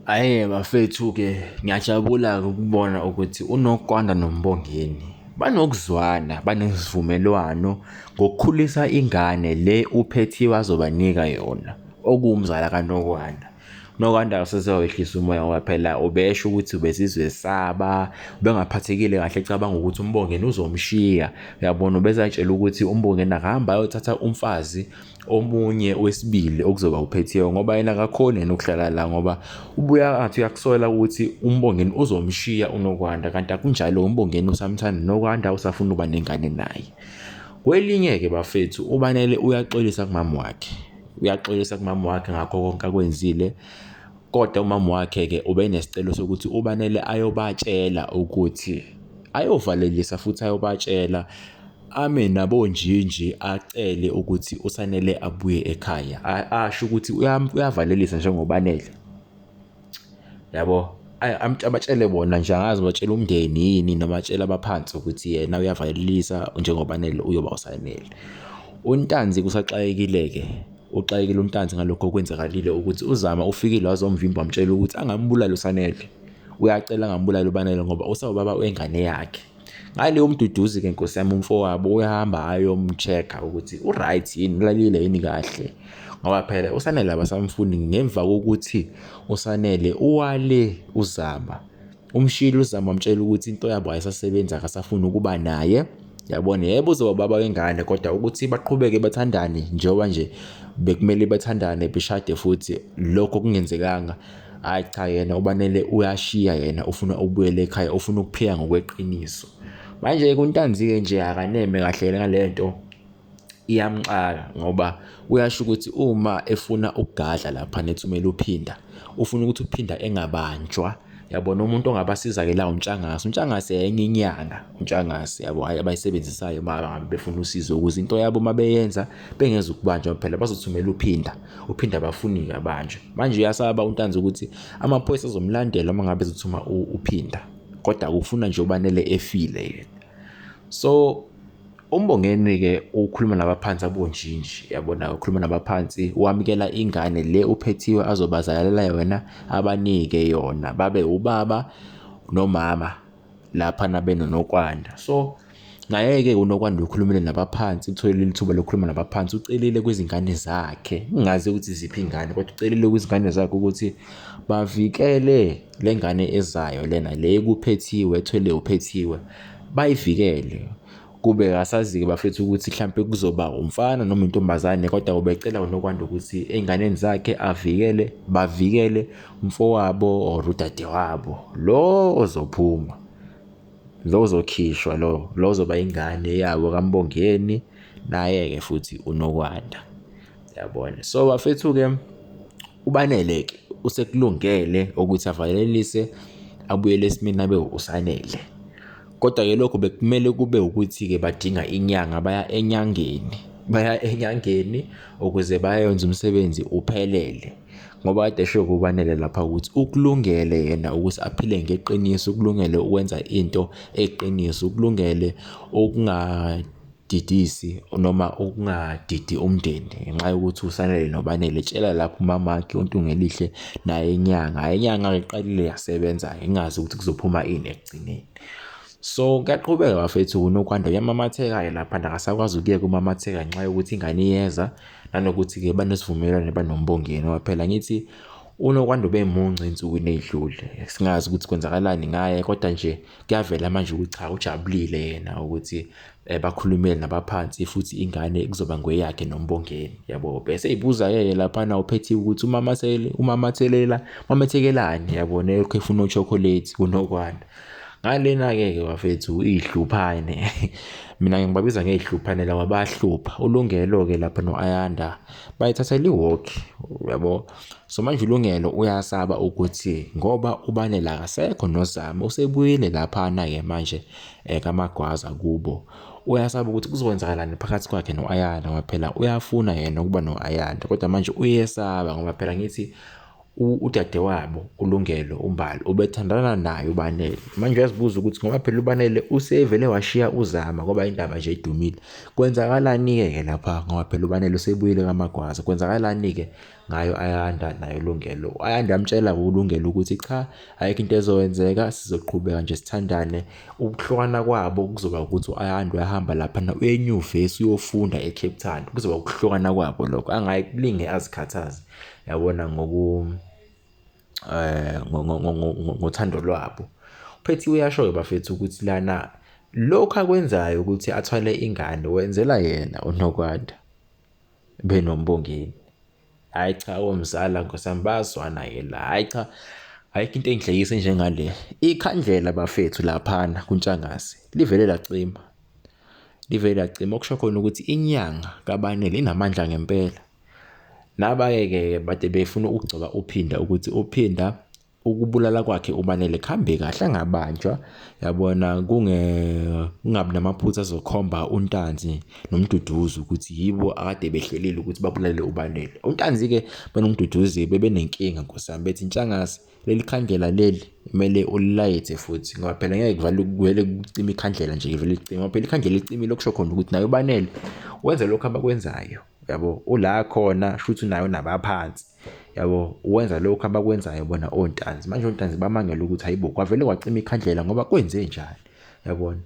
Hhayi bafethu-ke ngiyajabula-ke ukubona ukuthi uNokwanda noMbongeni banokuzwana, banesivumelwano ngokukhulisa ingane le uPhethiwe azobanika yona, okuwumzala kaNokwanda. UNokwanda akasezoyehlisa umoya ngoba phela ubesho ukuthi ubezizw'esaba, ubengaphathekile kahle ecabanga ukuthi uMbongeni uzomshiya. Uyabona ubezatshela ukuthi uMbongeni akahambe ayothatha umfazi omunye wesibili okuzoba uPhethiwe ngoba yena akakhoni yena ukuhlala la ngoba ubuya athi uyakusola ukuthi uMbongeni uzomshiya uNokwanda, kanti akunjalo. uMbongeni usamthanda uNokwanda, usafuna ukuba nengane naye. Kwelinye-ke bafethu, uBanele uyaxolisa kumama wakhe ngakho konke akwenzile, kodwa umama wakhe-ke ubenesicelo sokuthi uBanele ayobatshela ukuthi ayovalelisa futhi ayobatshela ame nabonjinji acele ukuthi uSanele abuye ekhaya, asho ukuthi uyavalelisa njengoBanele, yabo. Abatshele bona nje, angazi batshela umndeni yini noma batshela abaphansi ukuthi yena uyavalelisa njengoBanele uyoba uSanele. uNtanzi kusaxakekile-ke, uxakekile uNtanzi ngalokho okwenzakalile ukuthi uZama ufikile wazomvimba wamtshela ukuthi angambulali uSanele, uyacela angambulali uBanele ngoba usawubaba wengane yakhe. Ngaleyo mduduzi-ke nkosi yami, umfowabo uyahamba ayomcheck-a ukuthi u-right yini, ulalile yini kahle ngoba phela uSanele abasamfuni ngemva kokuthi uSanele uwale uZama, umshilo uZama wamtshela ukuthi into yabo ayisasebenzi, akasafuni ukuba naye, yabona. Yebo uzoba ubaba wengane kodwa ukuthi baqhubeke bathandane njengoba nje bekumele bathandane beshade futhi lokho kungenzekanga. Hhayi cha, yena uBanele uyashiya, yena ufuna ukubuyela ekhaya, ufuna ukuphila ngokweqiniso. Manje-ke uNtanzi-ke nje akaneme kahle ngalento, iyamxaka ngoba uyasho ukuthi uma efuna ukugadla lapha nethumela ufuna ukuthi uphinda engabanjwa, yabona. Umuntu ongabasiza-ke la uNtshangase enye inyanga, uNtshangase, yabo, hhayi abayisebenzisayo uma befuna usizo ukuze into yabo uma beyenza bengeza ukubanjwa phela bazothumela uphinda abafuni abanjwe. Manje uyasaba uNtanzi ukuthi amaphoyisa azomlandela uma ngabe ezothuma uphinda, kodwa ukufuna nje uBanele efile yena. So uMbongeni-ke ukhuluma nabaphansi abonjinji, yabona, ukhuluma nabaphansi, wamukela ingane le uPhethiwe azobazalela yona, abanike yona, babe ubaba nomama laphana benoNokwanda. So naye-ke uNokwanda ukhulumile nabaphansi, utholile ithuba lokukhuluma nabaphansi, ucelile kwizingane zakhe, ngingazi ukuthi ziphi ingane kodwa ucelile kwizingane zakhe ukuthi bavikele le ngane ezayo lena le kuPhethiwe, ethwele uPhethiwe, bayivikele. Kube asazi-ke bafethu ukuthi mhlampe kuzoba umfana noma intombazane, kodwa ubecela uNokwanda ukuthi ey'nganeni zakhe bavikele umfowabo or udadewabo lo ozophuma, lo ozokhishwa, lo ozoba ingane yabo kaMbongeni naye-ke futhi uNokwanda, yabona. So bafethu-ke uBanele-ke usekulungele ukuthi avalelise abuyele esimeni abe uSanele, kodwa-ke lokho bekumele kube ukuthi-ke badinga inyanga, baya enyangeni ukuze bayenze umsebenzi uphelele ngoba kade esho kuBanele lapha ukuthi ukulungele yena ukuthi aphile ngeqiniso, ukulungele ukwenza into eqiniso, ukulungele okungadidisi noma okungadidi umndeni ngenxa yokuthi uSanele noBanele. Tshela lapho umamakhe uNtungelihle naye inyanga iqalile yasebenza, ingazi ukuthi kuzophuma ini ekugcineni. So kuyaqhubeka bafethu, uNokwanda uyamamatheka lapha, akasakwazi ukuyeka umamatheka ngenxa yokuthi ingane iyeza, nanokuthi-ke banesivumelwano banoMbongeni ngoba phela ngithi uNokwanda ubemunca ey'nsukwini ey'dlule, singazi ukuthi kwenzakalani ngaye, kodwa nje kuyavela manje ukuthi cha, ujabulile yena ukuthi bakhulumele nabaphansi futhi ingane kuzoba ngeyakhe noMbongeni, yabo. Bese ey'buza-ke laphana uPhethiwe ukuthi umamathekelani, yabona, elokhu efuna uchokolate kuNokwanda. Ngalena-ke bafethu iy'hluphane mina ngibabiza ngey'hluphane laba, bayahlupha. uLungelo-ke lapha no-Ayanda bayithathela i-walk, yabo. So manje uLungelo uyasaba ukuthi ngoba uBanele akasekho noZama usebuyile laphana-ke manje kaMagwaza kubo, uyasaba ukuthi kuzokwenzakalani phakathi kwakhe no-Ayanda ngoba phela uyafuna yena ukuba no-Ayanda, kodwa manje uyesaba ngoba phela ngithi udadewabo uLungelo uMbali ubethandana naye uBanele. Manje uyazibuza ukuthi ngoba phela uBanele usevele washiya uZama ngoba indaba nje idumile, kwenzakalani-ke lapha ngoba phela uBanele usebuyile kaMagwaza, kwenzakalani-ke ngayo Ayanda nayo Lungelo. Ayanda yamtshela uLungelo ukuthi cha, ayikho into ezokwenzeka, sizoqhubeka nje sithandane. Ukuhlukana kwabo kuzoba ukuthi uAyanda uyahamba lapha uyenyuvesi uyofunda eCape Town. Kuzoba ukuhlukana kwabo lokho, angayikulinge azikhathaze yabona ngothando lwabo. Uphethiwe uyasho bafethu ukuthi lana lokho akwenzayo ukuthi athwale ingane wenzela yena uNokwanda benoMbongeni. Hayi cha, omzala Nkosiyami bayazwana-ke la. Hayi cha, ayikho into engihlekisa njengale. Ikhandlela bafethu laphana kuNtshangase livele lacima. Okusho khona ukuthi inyanga kaBanele inamandla ngempela. Naba-ke bade befuna ukugcoba uPhinda ukuthi uPhinda ukubulala kwakhe uBanele kuhambe kahle angabanjwa yabona, kungabi namaphutha azokhomba uNtanzi noMduduzi ukuthi yibo akade behlelile ukuthi babulale uBanele. uNtanzi-ke banoMduduzi bebenenkinga Nkosiyami, bethi Ntshangase leli khandlela leli kumele ulilayithe futhi ngoba phela ngeke kuvele kucima ikhandlela nje kuvele licime ngoba phela ikhandlela licimile. Okusho khona ukuthi naye uBanele wenza lokho abakwenzayo yabo, ula khona shuthi nayo nabaphansi yabo, wenza lokho abakwenzayo bona oNtanzi. Manje oNtanzi bamangela ukuthi hayibo kwavele kwacima ikhandlela ngoba kwenze njani yabona.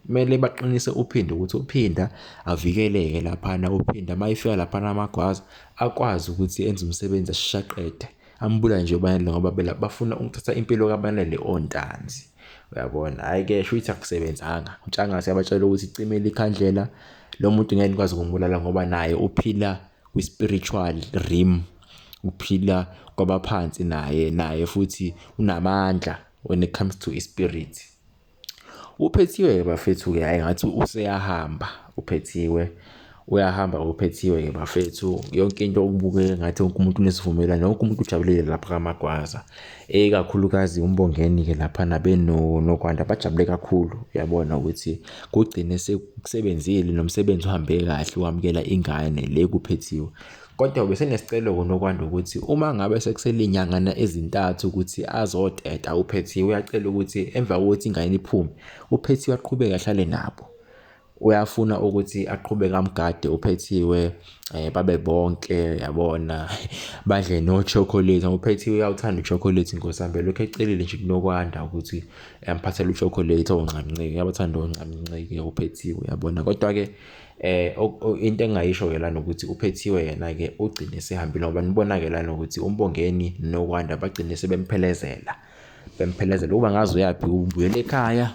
Kumele baqinise uPhinda ukuthi uPhinda avikeleke laphana, uPhinda mayefika laphana amagwaza akwazi ukuthi enze umsebenzi ashaqede, ambulale nje uBanele ngoba phela bafuna ukuthatha impilo kaBanele oNtanzi uyabona. Hayi-ke shuthi akusebenzanga. uNtshangase yabatshela ukuthi icimele ikhandlela, lo muntu ngeke nikwazi ukumbulala ngoba naye uphila kwi-spiritual realm, uphila kwabaphansi naye futhi unamandla when it comes to ispirit. Uphethiwe bafethu-ke hayi ngathi useyahamba uphethiwe, uyahamba uphethiwe-ke bafethu. Yonke into okubukeka ngathi wonke umuntu unesivumelwano, wonke umuntu ujabulile lapha kaMagwaza, kakhulukazi uMbongeni-ke lapha noKwanda bajabule kakhulu yabona ukuthi kugcine sekusebenzile nomsebenzi uhambe kahle ukwamukela ingane le kuphethiwe. Kodwa besenesicelo noKwanda ukuthi uma ngabe sekusele inyangana ezintathu ukuthi azoteta uPhethiwe, uyacela ukuthi emva kokuthi ingane iphume uPhethiwe aqhubeke ahlale nabo. Uyafuna ukuthi aqhubeke amgade uPhethiwe, babe bonke yabona, badle no-chocolate. uPhethiwe uyawuthanda uchocolate Nkosiyami, lokho ecelile nje kunoKwanda ukuthi amphathele uchocolate oncancike, uyabathanda oncancike uPhethiwe yabona. Kodwa-ke into engayisho-ke lana ukuthi uPhethiwe yena-ke ugcine sehambile ngoba nibona-ke lana ukuthi uMbongeni noKwanda bagcine sebemphelezela ukuba ngazi uyaphi, ubuyele ekhaya,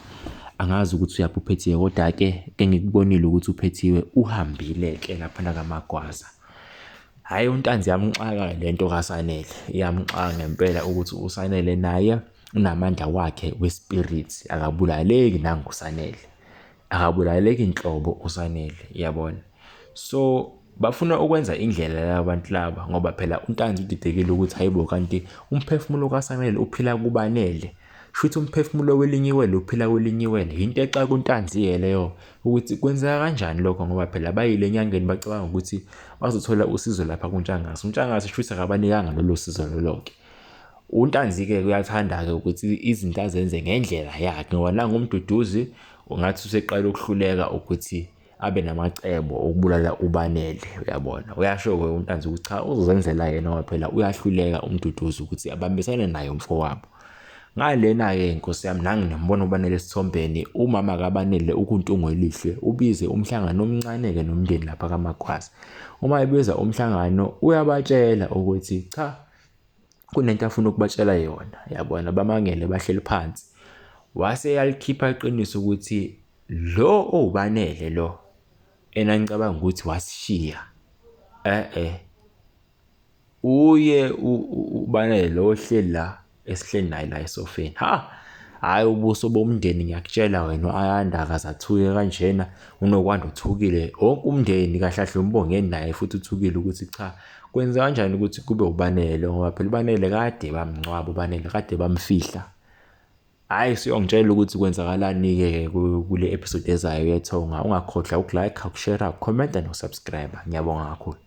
angazi ukuthi uyaphi uPhethiwe. Kodwa-ke ngikubonile ukuthi uPhethiwe uhambile-ke laphana kaMagwaza. Hhayi uNtanzi yamxaka lento kaSanele, iyamxaka ngempela ukuthi uSanele naye unamandla wakhe wespirit, akabulaleki nanguSanele, akabulaleki inhlobo uSanele yabona. So bafuna ukwenza indlela labantu laba ngoba phela uNtanzi udidekile ukuthi hayibo kanti umphefumulo kaSanele uphila kuBanele, shuthi umphefumulo welinye iwele uphila kwelinye iwele. Into exa kuNtanzi-ke leyo ukuthi kwenzeka kanjani lokho ngoba phela bayile enyangeni bacabanga ukuthi bazothola usizo lapha kuNtshangase. uNtshangase shuthi akabanikanga lolo sizo lolo-ke. uNtanzi-ke uyathanda-ke ukuthi izinto azenze ngendlela yakhe ngoba nangoMduduzi ungathi useqala ukuhluleka ukuthi abe namacebo okubulala uBanele uyabona. Uyasho-ke uNtanzi ukuthi cha, uzozenzela yena ngoba phela uyahluleka uMduduzi ukuthi abambisane naye umfowabo. Ngalena-ke Nkosiyami nangu nembona uBanele esithombeni, umama kaBanele ukuntungo elihle, ubize umhlangano omncane-ke nomndeni lapha kaMagwaza. Uma ebiza umhlangano uyabatshela ukuthi cha, kunento afuna ukubatshela yona yabona. Bamangele bahleli phansi, wase yalikhipha iqiniso ukuthi lo oBanele lo ngicabanga ukuthi wasishiya uye uBanele lo ohleli la esihleli naye la esofeni. Hhayi ubuso bomndeni ngiyakutshela wena u-Ayanda akazathuke kanjena, uNokwanda uthukile, wonke umndeni kahle kahle uMbongeni naye futhi uthukile ukuthi cha, kwenza kanjani ukuthi kube uBanele ngoba phela uBanele kade bamngcwaba, uBanele kade bamfihla. Hhayi siyongitshela ukuthi kwenzakalani-ke kule episode ezayo yethonga. Ungakhohlwa ukulike, ukushare, ucomment, nokusubscribe. Ngiyabonga kakhulu.